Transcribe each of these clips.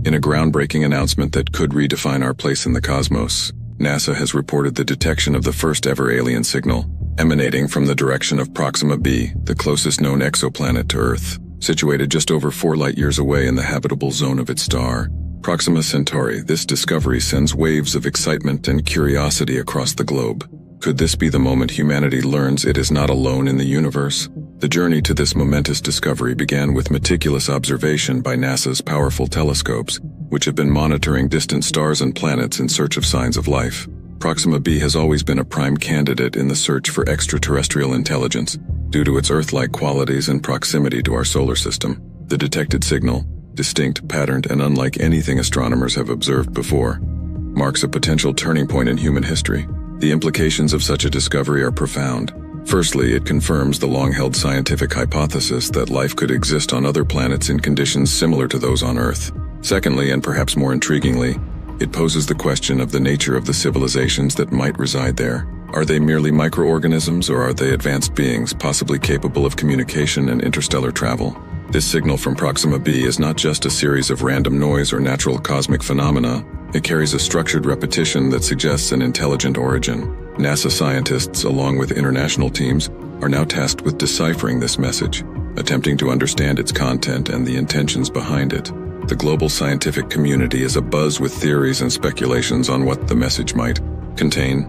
In a groundbreaking announcement that could redefine our place in the cosmos, NASA has reported the detection of the first-ever alien signal, emanating from the direction of Proxima b, the closest known exoplanet to Earth, situated just over 4 light-years away in the habitable zone of its star, Proxima Centauri. This discovery sends waves of excitement and curiosity across the globe. Could this be the moment humanity learns it is not alone in the universe? The journey to this momentous discovery began with meticulous observation by NASA's powerful telescopes, which have been monitoring distant stars and planets in search of signs of life. Proxima b has always been a prime candidate in the search for extraterrestrial intelligence, due to its Earth-like qualities and proximity to our solar system. The detected signal, distinct, patterned, and unlike anything astronomers have observed before, marks a potential turning point in human history. The implications of such a discovery are profound. Firstly, it confirms the long-held scientific hypothesis that life could exist on other planets in conditions similar to those on Earth. Secondly, and perhaps more intriguingly, it poses the question of the nature of the civilizations that might reside there. Are they merely microorganisms, or are they advanced beings possibly capable of communication and interstellar travel? This signal from Proxima b is not just a series of random noise or natural cosmic phenomena. It carries a structured repetition that suggests an intelligent origin. NASA scientists, along with international teams, are now tasked with deciphering this message, attempting to understand its content and the intentions behind it. The global scientific community is abuzz with theories and speculations on what the message might contain: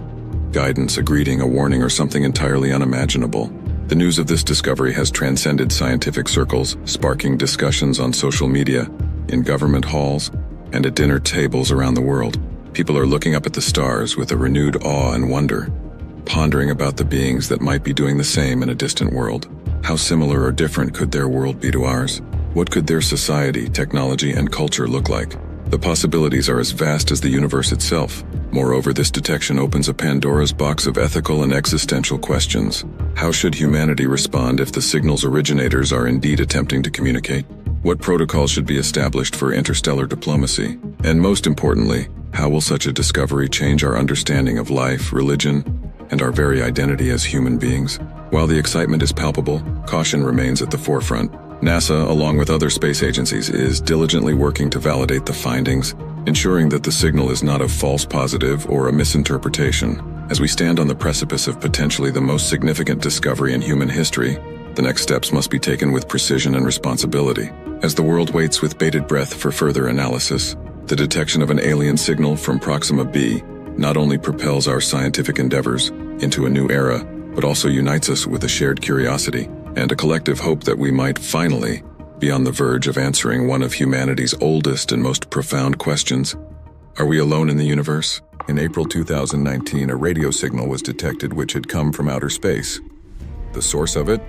guidance, a greeting, a warning, or something entirely unimaginable. The news of this discovery has transcended scientific circles, sparking discussions on social media, in government halls, and at dinner tables around the world. People are looking up at the stars with a renewed awe and wonder, pondering about the beings that might be doing the same in a distant world. How similar or different could their world be to ours? What could their society, technology, and culture look like? The possibilities are as vast as the universe itself. Moreover, this detection opens a Pandora's box of ethical and existential questions. How should humanity respond if the signal's originators are indeed attempting to communicate? What protocols should be established for interstellar diplomacy? And most importantly, how will such a discovery change our understanding of life, religion, and our very identity as human beings? While the excitement is palpable, caution remains at the forefront. NASA, along with other space agencies, is diligently working to validate the findings, ensuring that the signal is not a false positive or a misinterpretation. As we stand on the precipice of potentially the most significant discovery in human history, the next steps must be taken with precision and responsibility. As the world waits with bated breath for further analysis, the detection of an alien signal from Proxima b not only propels our scientific endeavors into a new era, but also unites us with a shared curiosity and a collective hope that we might finally be on the verge of answering one of humanity's oldest and most profound questions. Are we alone in the universe? In April 2019, a radio signal was detected which had come from outer space. The source of it?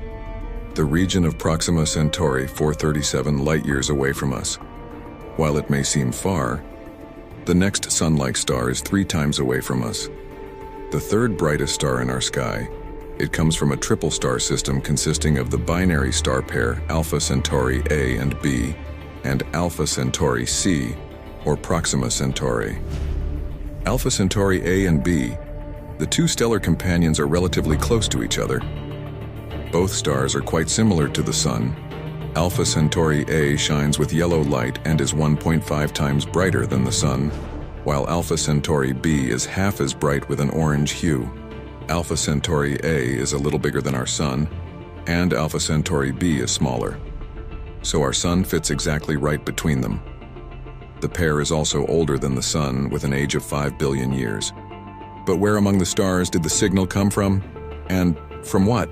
The region of Proxima Centauri, 437 light-years away from us. While it may seem far, the next sun-like star is 3 times away from us. The third brightest star in our sky. It comes from a triple star system consisting of the binary star pair Alpha Centauri A and B and Alpha Centauri C, or Proxima Centauri. Alpha Centauri A and B, the 2 stellar companions, are relatively close to each other. Both stars are quite similar to the Sun. Alpha Centauri A shines with yellow light and is 1.5 times brighter than the Sun, while Alpha Centauri B is half as bright with an orange hue. Alpha Centauri A is a little bigger than our Sun, and Alpha Centauri B is smaller. So our Sun fits exactly right between them. The pair is also older than the Sun, with an age of 5 billion years. But where among the stars did the signal come from? And from what?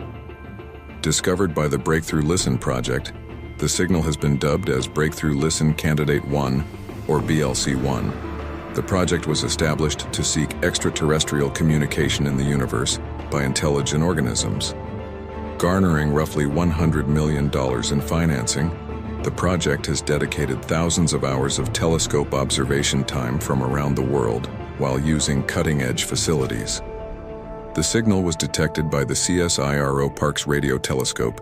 Discovered by the Breakthrough Listen project, the signal has been dubbed as Breakthrough Listen Candidate 1, or BLC-1. The project was established to seek extraterrestrial communication in the universe by intelligent organisms. Garnering roughly $100 million in financing, the project has dedicated thousands of hours of telescope observation time from around the world while using cutting-edge facilities. The signal was detected by the CSIRO Parkes Radio Telescope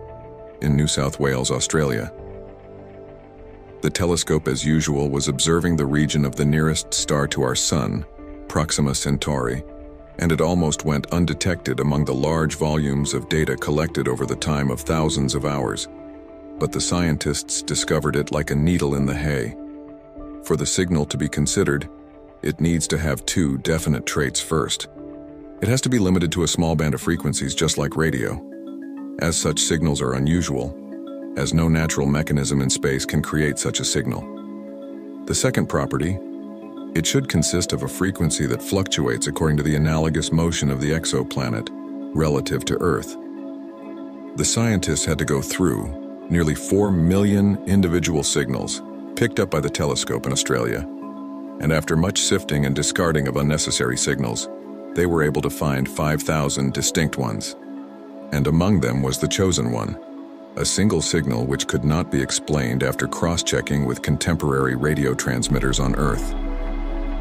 in New South Wales, Australia. The telescope, as usual, was observing the region of the nearest star to our Sun, Proxima Centauri, and it almost went undetected among the large volumes of data collected over the time of thousands of hours. But the scientists discovered it like a needle in the hay. For the signal to be considered, it needs to have two definite traits first. It has to be limited to a small band of frequencies, just like radio. As such, signals are unusual, as no natural mechanism in space can create such a signal. The second property, it should consist of a frequency that fluctuates according to the analogous motion of the exoplanet relative to Earth. The scientists had to go through nearly 4 million individual signals picked up by the telescope in Australia, and after much sifting and discarding of unnecessary signals, they were able to find 5,000 distinct ones. And among them was the chosen one, a single signal which could not be explained after cross-checking with contemporary radio transmitters on Earth.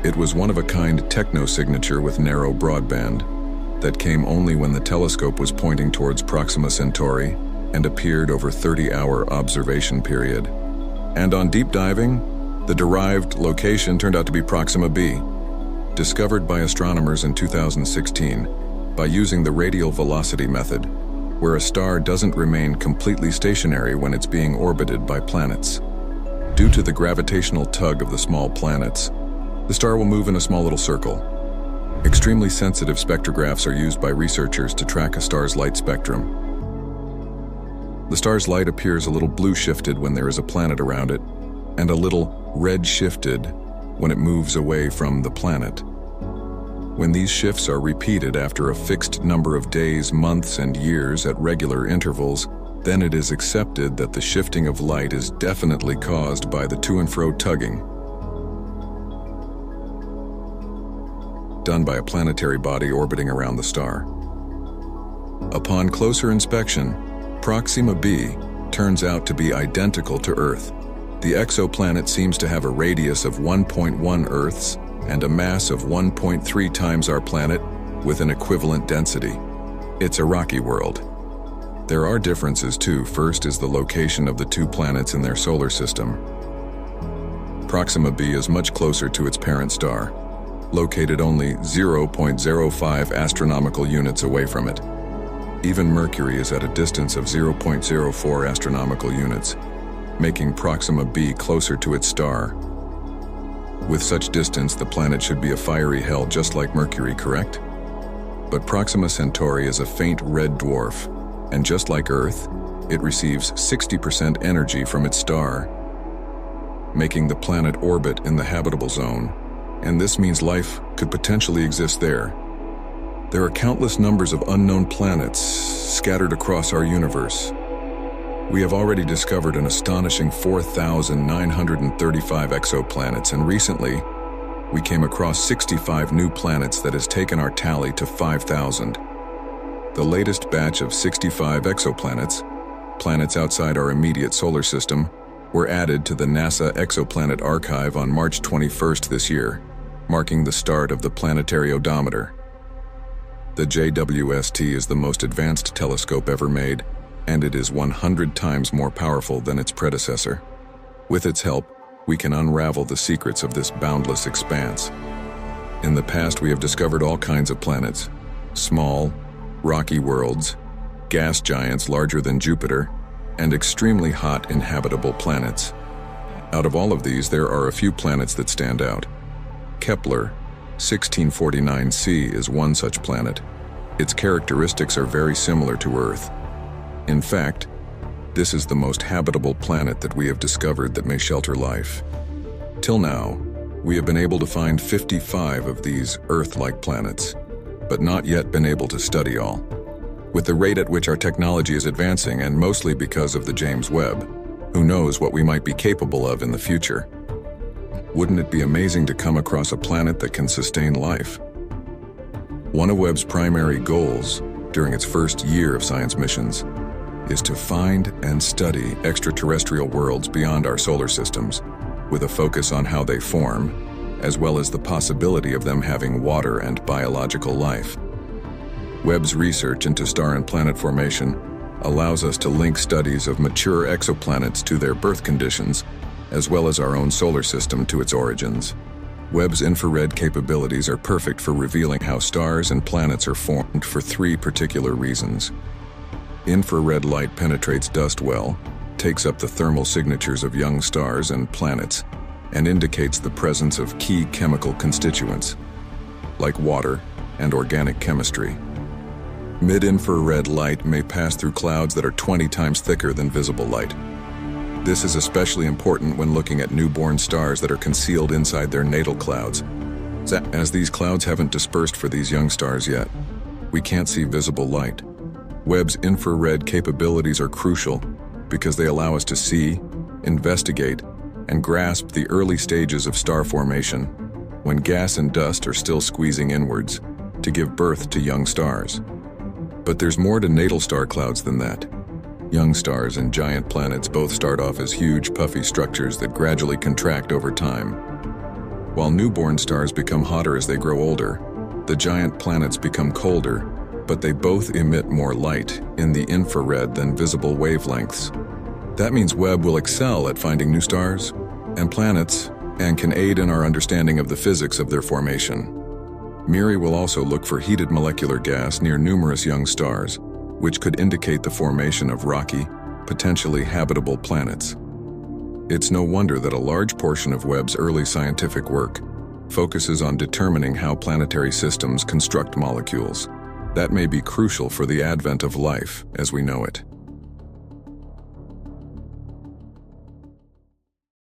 It was one-of-a-kind techno-signature with narrow broadband that came only when the telescope was pointing towards Proxima Centauri and appeared over 30-hour observation period. And on deep diving, the derived location turned out to be Proxima b, discovered by astronomers in 2016 by using the radial velocity method, where a star doesn't remain completely stationary when it's being orbited by planets. Due to the gravitational tug of the small planets, the star will move in a small little circle. Extremely sensitive spectrographs are used by researchers to track a star's light spectrum. The star's light appears a little blue shifted when there is a planet around it, and a little red shifted when it moves away from the planet. When these shifts are repeated after a fixed number of days, months, and years at regular intervals, then it is accepted that the shifting of light is definitely caused by the to and fro tugging done by a planetary body orbiting around the star. Upon closer inspection, Proxima b turns out to be identical to Earth. The exoplanet seems to have a radius of 1.1 Earths and a mass of 1.3 times our planet with an equivalent density. It's a rocky world. There are differences too. First is the location of the two planets in their solar system. Proxima b is much closer to its parent star, located only 0.05 astronomical units away from it. Even Mercury is at a distance of 0.04 astronomical units, making Proxima b closer to its star. With such distance, the planet should be a fiery hell just like Mercury, correct? But Proxima Centauri is a faint red dwarf, and just like Earth, it receives 60% energy from its star, making the planet orbit in the habitable zone, and this means life could potentially exist there. There are countless numbers of unknown planets scattered across our universe. We have already discovered an astonishing 4,935 exoplanets, and recently, we came across 65 new planets that has taken our tally to 5,000. The latest batch of 65 exoplanets, planets outside our immediate solar system, were added to the NASA Exoplanet Archive on March 21st this year, marking the start of the planetary odometer. The JWST is the most advanced telescope ever made, and it is 100 times more powerful than its predecessor. With its help, we can unravel the secrets of this boundless expanse. In the past, we have discovered all kinds of planets, small, rocky worlds, gas giants larger than Jupiter, and extremely hot inhabitable planets. Out of all of these, there are a few planets that stand out. Kepler 1649c is one such planet. Its characteristics are very similar to Earth. In fact, this is the most habitable planet that we have discovered that may shelter life. Till now, we have been able to find 55 of these Earth-like planets, but not yet been able to study all. With the rate at which our technology is advancing, and mostly because of the James Webb, who knows what we might be capable of in the future? Wouldn't it be amazing to come across a planet that can sustain life? One of Webb's primary goals during its first year of science missions is to find and study extraterrestrial worlds beyond our solar systems, with a focus on how they form, as well as the possibility of them having water and biological life. Webb's research into star and planet formation allows us to link studies of mature exoplanets to their birth conditions, as well as our own solar system to its origins. Webb's infrared capabilities are perfect for revealing how stars and planets are formed for three particular reasons. Infrared light penetrates dust well, takes up the thermal signatures of young stars and planets, and indicates the presence of key chemical constituents, like water and organic chemistry. Mid-infrared light may pass through clouds that are 20 times thicker than visible light. This is especially important when looking at newborn stars that are concealed inside their natal clouds. As these clouds haven't dispersed for these young stars yet, we can't see visible light. Webb's infrared capabilities are crucial because they allow us to see, investigate, and grasp the early stages of star formation when gas and dust are still squeezing inwards to give birth to young stars. But there's more to natal star clouds than that. Young stars and giant planets both start off as huge, puffy structures that gradually contract over time. While newborn stars become hotter as they grow older, the giant planets become colder, but they both emit more light in the infrared than visible wavelengths. That means Webb will excel at finding new stars and planets and can aid in our understanding of the physics of their formation. MIRI will also look for heated molecular gas near numerous young stars, which could indicate the formation of rocky, potentially habitable planets. It's no wonder that a large portion of Webb's early scientific work focuses on determining how planetary systems construct molecules. That may be crucial for the advent of life as we know it.